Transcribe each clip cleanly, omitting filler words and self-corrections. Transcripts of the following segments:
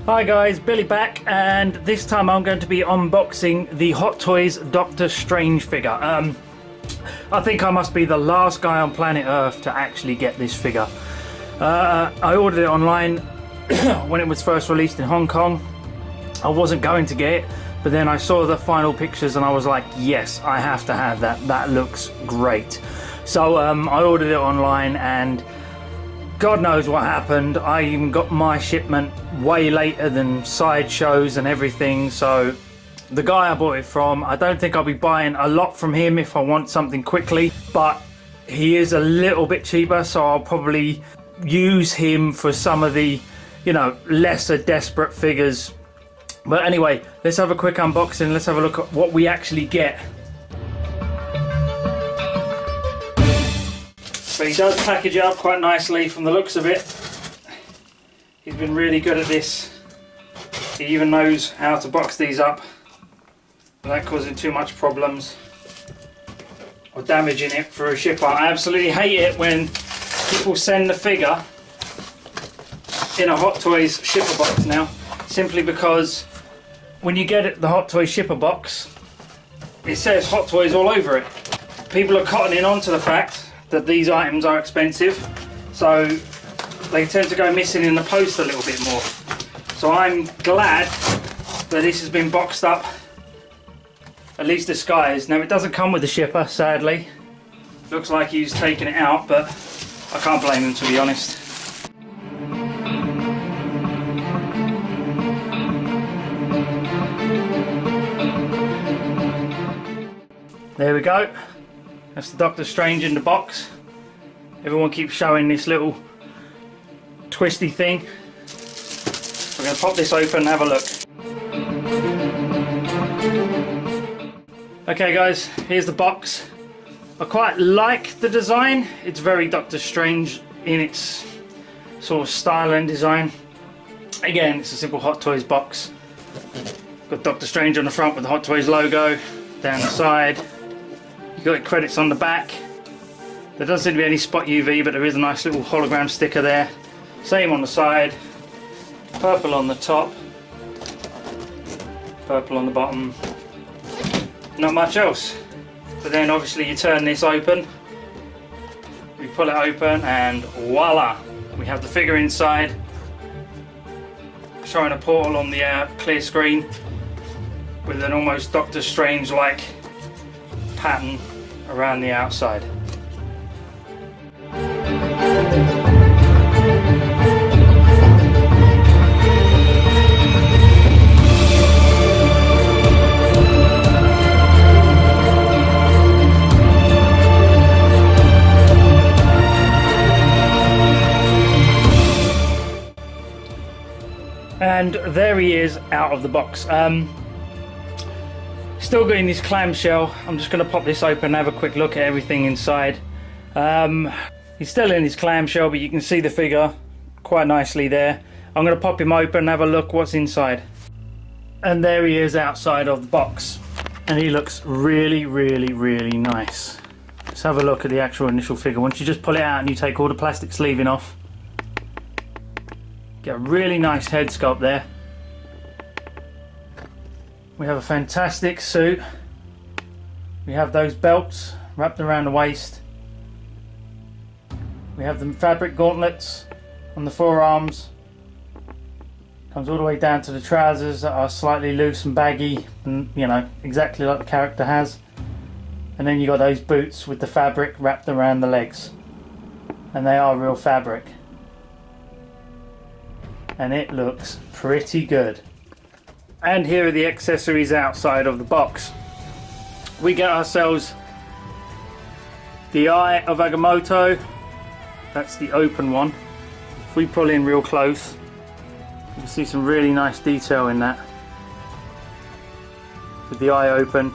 Hi guys, Billy back, and this time I'm going to be unboxing the Hot Toys Doctor Strange figure. I think I must be the last guy on planet Earth to actually get this figure. I ordered it online when it was first released in Hong Kong. I wasn't going to get it, but then I saw the final pictures and I was like, yes, I have to have that. That looks great. So I ordered it online, and God knows what happened. I even got my shipment way later than sideshows and everything. So the guy I bought it from, I don't think I'll be buying a lot from him if I want something quickly, but he is a little bit cheaper, so I'll probably use him for some of the, you know, lesser desperate figures. But anyway, let's have a quick unboxing. Let's have a look at what we actually get. So he does package it up quite nicely from the looks of it. He's been really good at this. He even knows how to box these up without causing too much problems or damaging it for a shipper. I absolutely hate it when people send the figure in a Hot Toys shipper box now, simply because when you get it, the Hot Toys shipper box, it says Hot Toys all over it. People are cottoning on to the fact that these items are expensive, so they tend to go missing in the post a little bit more. So I'm glad that this has been boxed up, at least disguised. Now it doesn't come with the shipper, sadly. Looks like he's taken it out, but I can't blame him, to be honest. There we go. That's the Doctor Strange in the box. Everyone keeps showing this little twisty thing. We're going to pop this open and have a look. Okay guys, here's the box. I quite like the design. It's very Doctor Strange in its sort of style and design. Again, it's a simple Hot Toys box. Got Doctor Strange on the front with the Hot Toys logo. Down the side, you've got credits on the back. There doesn't seem to be any spot UV, but there is a nice little hologram sticker there. Same on the side. Purple on the top. Purple on the bottom. Not much else. But then obviously you turn this open. We pull it open and voila! We have the figure inside. Showing a portal on the clear screen with an almost Doctor Strange-like pattern around the outside. And there he is out of the box. Still got in this clamshell. I'm just going to pop this open and have a quick look at everything inside. He's still in his clamshell, but you can see the figure quite nicely there. I'm going to pop him open and have a look what's inside. And there he is outside of the box. And he looks really, really, really nice. Let's have a look at the actual initial figure. Once you just pull it out and you take all the plastic sleeving off, get a really nice head sculpt there. We have a fantastic suit. We have those belts wrapped around the waist. We have the fabric gauntlets on the forearms. Comes all the way down to the trousers that are slightly loose and baggy, and you know, exactly like the character has. And then you got those boots with the fabric wrapped around the legs. And they are real fabric. And it looks pretty good. And here are the accessories outside of the box. We get ourselves the Eye of Agamotto. That's the open one. If we pull in real close, you can see some really nice detail in that. With the eye open.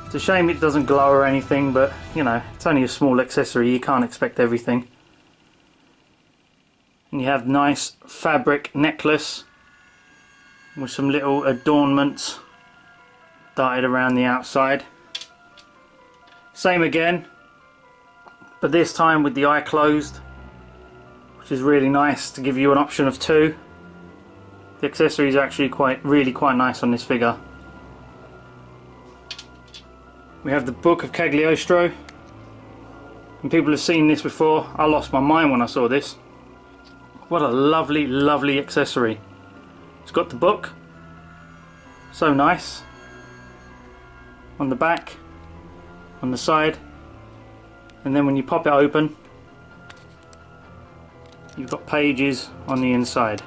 It's a shame it doesn't glow or anything, but you know, it's only a small accessory, you can't expect everything. And you have nice fabric necklace with some little adornments dotted around the outside. Same again, but this time with the eye closed, which is really nice to give you an option of two. The accessories are actually really quite nice on this figure. We have the Book of Cagliostro. And people have seen this before. I lost my mind when I saw this. What a lovely, lovely accessory. It's got the book. So nice. On the back, on the side, and then when you pop it open, you've got pages on the inside.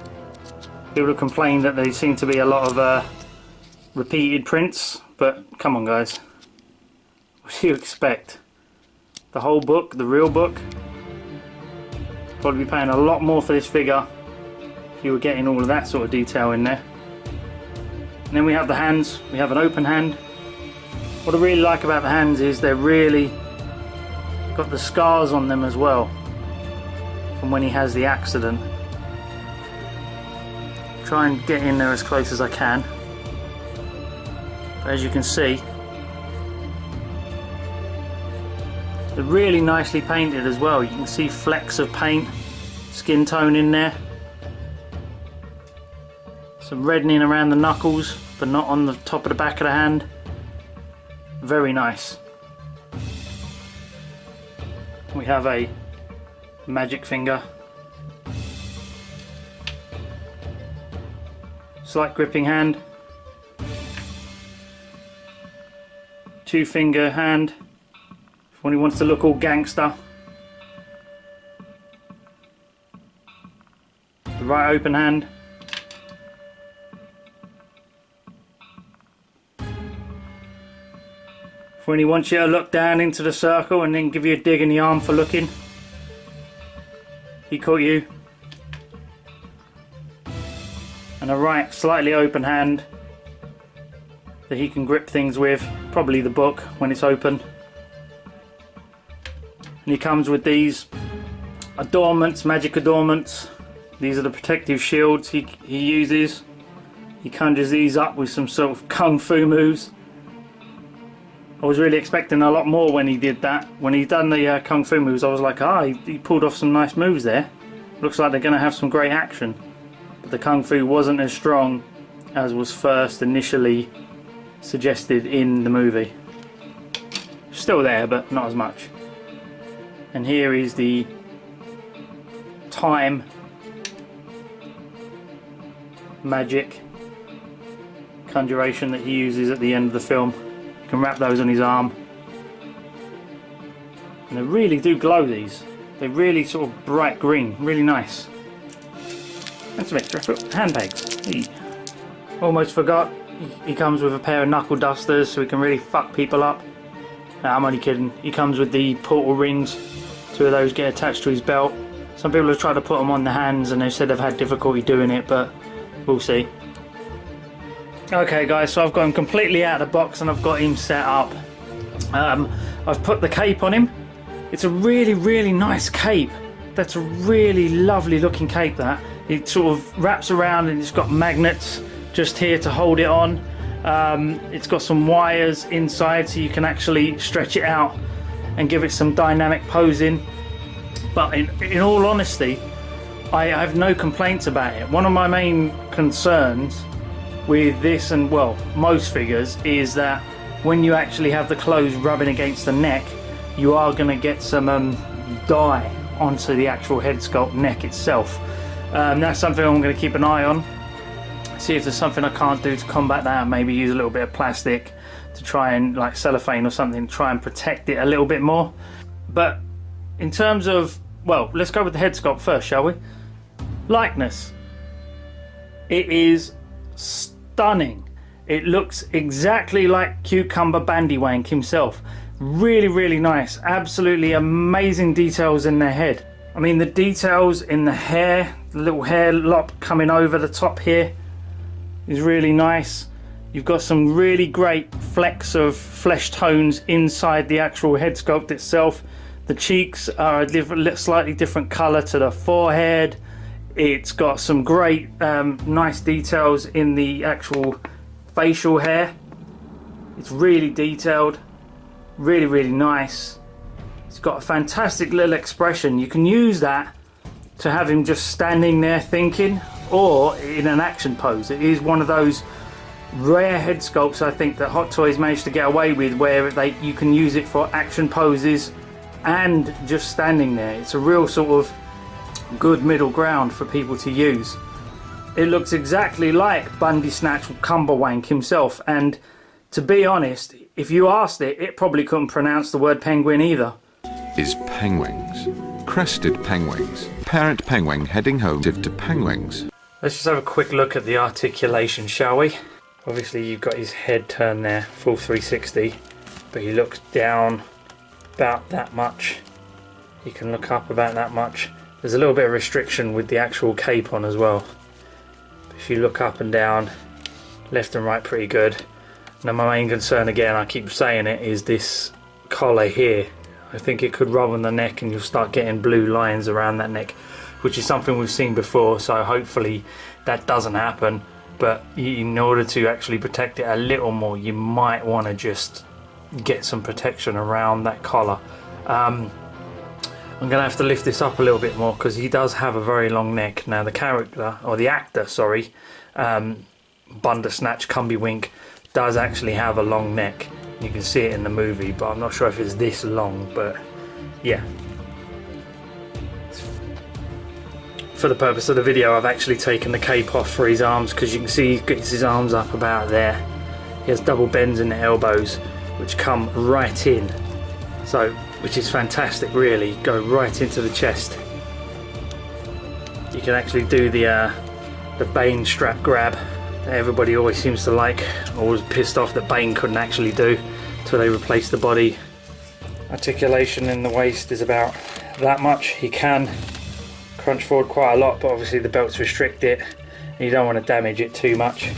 People have complained that there seem to be a lot of repeated prints, but come on guys, what do you expect? The whole book, the real book? Probably be paying a lot more for this figure if you were getting all of that sort of detail in there. And then we have the hands. We have an open hand. What I really like about the hands is they're really got the scars on them as well from when he has the accident. Try and get in there as close as I can. But as you can see, they're really nicely painted as well. You can see flecks of paint, skin tone in there. Some reddening around the knuckles, but not on the top of the back of the hand. Very nice. We have a magic finger. Slight gripping hand. 2-finger hand. When he wants to look all gangster. The right open hand. When he wants you to look down into the circle and then give you a dig in the arm for looking. He caught you. And a right slightly open hand that he can grip things with, probably the book when it's open. And he comes with these adornments, magic adornments. These are the protective shields he uses. He conjures these up with some sort of kung fu moves. I was really expecting a lot more when he did that. When he done the kung fu moves, I was like, he pulled off some nice moves there. Looks like they're going to have some great action. But the kung fu wasn't as strong as was first initially suggested in the movie. Still there, but not as much. And here is the time magic conjuration that he uses at the end of the film. You can wrap those on his arm. And they really do glow, these. They're really sort of bright green, really nice. And some extra handbags. Almost forgot, he comes with a pair of knuckle dusters so he can really fuck people up. Nah, I'm only kidding. He comes with the portal rings. 2 of those get attached to his belt. Some people have tried to put them on the hands and they've said they've had difficulty doing it, but we'll see. Okay guys, so I've got him completely out of the box and I've got him set up. I've put the cape on him. It's a really, really nice cape. That's a really lovely looking cape, that. It sort of wraps around and it's got magnets just here to hold it on. It's got some wires inside so you can actually stretch it out and give it some dynamic posing. But in all honesty, I have no complaints about it. One of my main concerns with this, and well, most figures, is that when you actually have the clothes rubbing against the neck, you are going to get some dye onto the actual head sculpt neck itself. That's something I'm going to keep an eye on. See if there's something I can't do to combat that. Maybe use a little bit of plastic to try and, like cellophane or something, try and protect it a little bit more. But in terms of, well, let's go with the head sculpt first, shall we? Likeness. It is stunning. It looks exactly like Cucumber Bandywank himself. Really, really nice. Absolutely amazing details in their head. I mean, the details in the hair, the little hair lop coming over the top here is really nice. You've got some really great flecks of flesh tones inside the actual head sculpt itself. The cheeks are a slightly different colour to the forehead. It's got some great nice details in the actual facial hair. It's really detailed, really, really nice. It's got a fantastic little expression. You can use that to have him just standing there thinking, or in an action pose. It is one of those rare head sculpts I think that Hot Toys managed to get away with, where you can use it for action poses and just standing there. It's a real sort of good middle ground for people to use. It looks exactly like Bundy Snatch Cumberwank himself, and to be honest, if you asked it, it probably couldn't pronounce the word penguin either. Is penguins. Crested penguins. Parent penguin heading home to penguins. Let's just have a quick look at the articulation, shall we? Obviously you've got his head turned there, full 360, but he looks down about that much. You can look up about that much. There's a little bit of restriction with the actual cape on as well. If you look up and down, left and right, pretty good. Now my main concern, again, I keep saying it, is this collar here. I think it could rub on the neck and you'll start getting blue lines around that neck, which is something we've seen before, so hopefully that doesn't happen. But in order to actually protect it a little more, you might want to just get some protection around that collar. I'm going to have to lift this up a little bit more because he does have a very long neck. Now the character, or the actor, sorry, Bundersnatch Cumbywink, does actually have a long neck. You can see it in the movie, but I'm not sure if it's this long, but yeah. For the purpose of the video, I've actually taken the cape off for his arms, because you can see he gets his arms up about there. He has double bends in the elbows, which come right in. So, which is fantastic really, go right into the chest. You can actually do the Bane strap grab that everybody always seems to like, always pissed off that Bane couldn't actually do until they replaced the body. Articulation in the waist is about that much. He can crunch forward quite a lot, but obviously the belts restrict it and you don't want to damage it too much.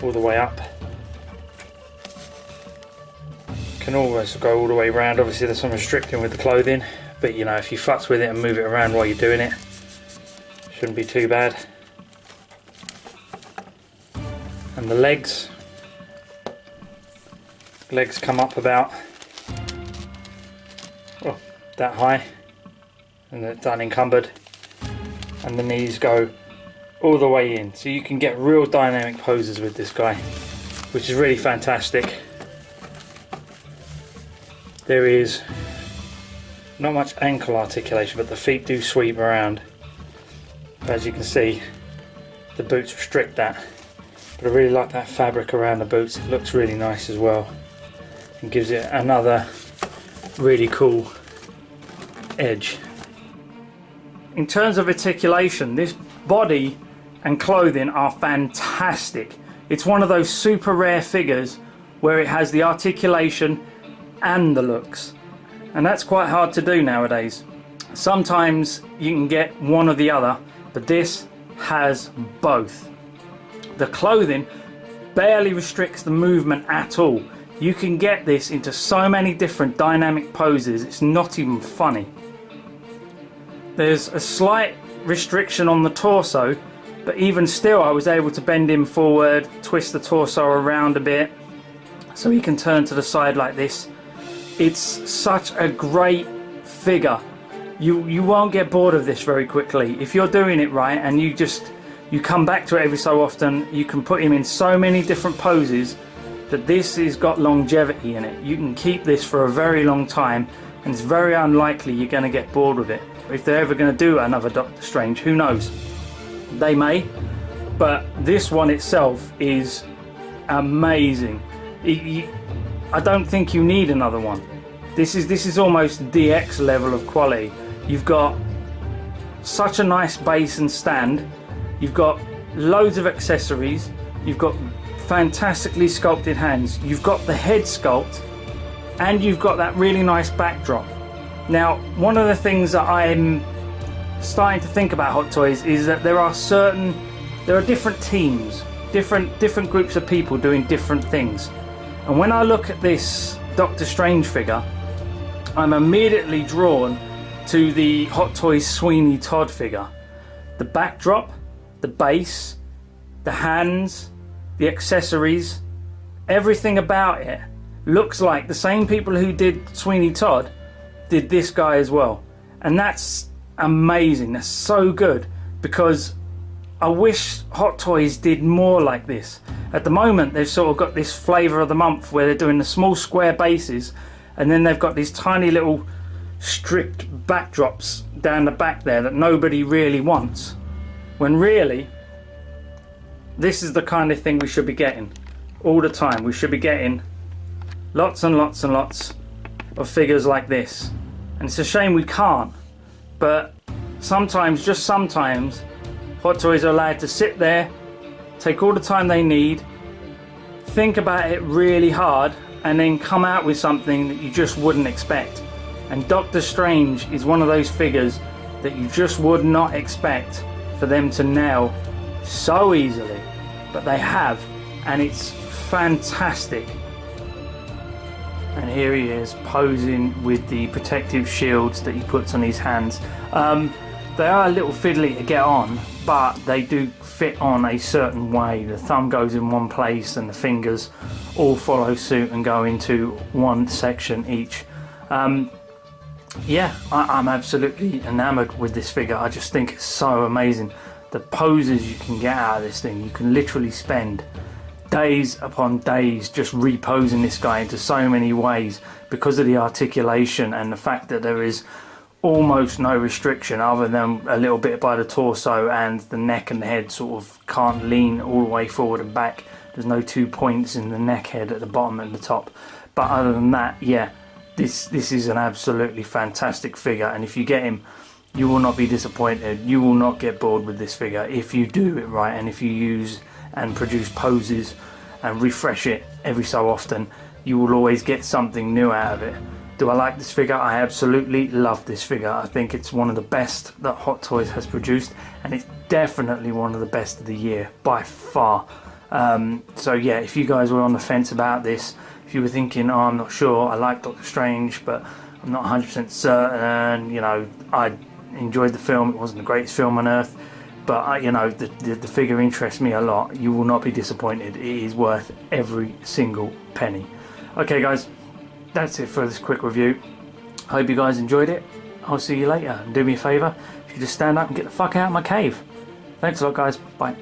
All the way up. Can almost go all the way around. Obviously there's some restricting with the clothing, but you know, if you futz with it and move it around while you're doing it, shouldn't be too bad. And the legs come up about that high, and it's unencumbered, and the knees go all the way in, so you can get real dynamic poses with this guy, which is really fantastic. There is not much ankle articulation, but the feet do sweep around. As you can see, the boots restrict that, but I really like that fabric around the boots. It looks really nice as well and gives it another really cool edge. In terms of articulation, this body and clothing are fantastic. It's one of those super rare figures where it has the articulation and the looks, and that's quite hard to do nowadays. Sometimes you can get one or the other, but this has both. The clothing barely restricts the movement at all. You can get this into so many different dynamic poses, it's not even funny. There's a slight restriction on the torso, but even still I was able to bend him forward, twist the torso around a bit so he can turn to the side like this. It's such a great figure. You won't get bored of this very quickly. If you're doing it right and you come back to it every so often, you can put him in so many different poses that this has got longevity in it. You can keep this for a very long time, and it's very unlikely you're going to get bored with it. If they're ever going to do another Doctor Strange, who knows? They may, but this one itself is amazing. I don't think you need another one. This is almost DX level of quality. You've got such a nice base and stand. You've got loads of accessories. You've got fantastically sculpted hands. You've got the head sculpt, and you've got that really nice backdrop. Now, one of the things that I'm starting to think about Hot Toys is that there are different teams, different groups of people doing different things. And when I look at this Doctor Strange figure, I'm immediately drawn to the Hot Toys Sweeney Todd figure. The backdrop, the base, the hands, the accessories, everything about it looks like the same people who did Sweeney Todd did this guy as well. And that's amazing. That's so good because I wish Hot Toys did more like this. At the moment, they've sort of got this flavour of the month where they're doing the small square bases, and then they've got these tiny little stripped backdrops down the back there that nobody really wants. When really, this is the kind of thing we should be getting all the time. We should be getting lots and lots and lots of figures like this. And it's a shame we can't. But sometimes, just sometimes, Hot Toys are allowed to sit there, take all the time they need, think about it really hard, and then come out with something that you just wouldn't expect. And Doctor Strange is one of those figures that you just would not expect for them to nail so easily. But they have, and it's fantastic. And here he is posing with the protective shields that he puts on his hands. They are a little fiddly to get on, but they do fit on a certain way. The thumb goes in one place and the fingers all follow suit and go into one section each. Yeah, I'm absolutely enamored with this figure. I just think it's so amazing. The poses you can get out of this thing, you can literally spend days upon days just reposing this guy into so many ways because of the articulation and the fact that there is almost no restriction other than a little bit by the torso, and the neck and the head sort of can't lean all the way forward and back. There's no 2 points in the neck head at the bottom and the top. But other than that, yeah, this is an absolutely fantastic figure, and if you get him, you will not be disappointed. You will not get bored with this figure if you do it right, and if you use and produce poses and refresh it every so often. You will always get something new out of it. Do I like this figure? I absolutely love this figure. I think it's one of the best that Hot Toys has produced, and it's definitely one of the best of the year by far. So yeah, if you guys were on the fence about this, if you were thinking, oh, I'm not sure, I like Doctor Strange but I'm not 100% certain, you know, I enjoyed the film, it wasn't the greatest film on earth, but you know, the figure interests me a lot, you will not be disappointed. It is worth every single penny. Okay guys, that's it for this quick review. I hope you guys enjoyed it. I'll see you later, and do me a favour, if you just stand up and get the fuck out of my cave. Thanks a lot guys, bye.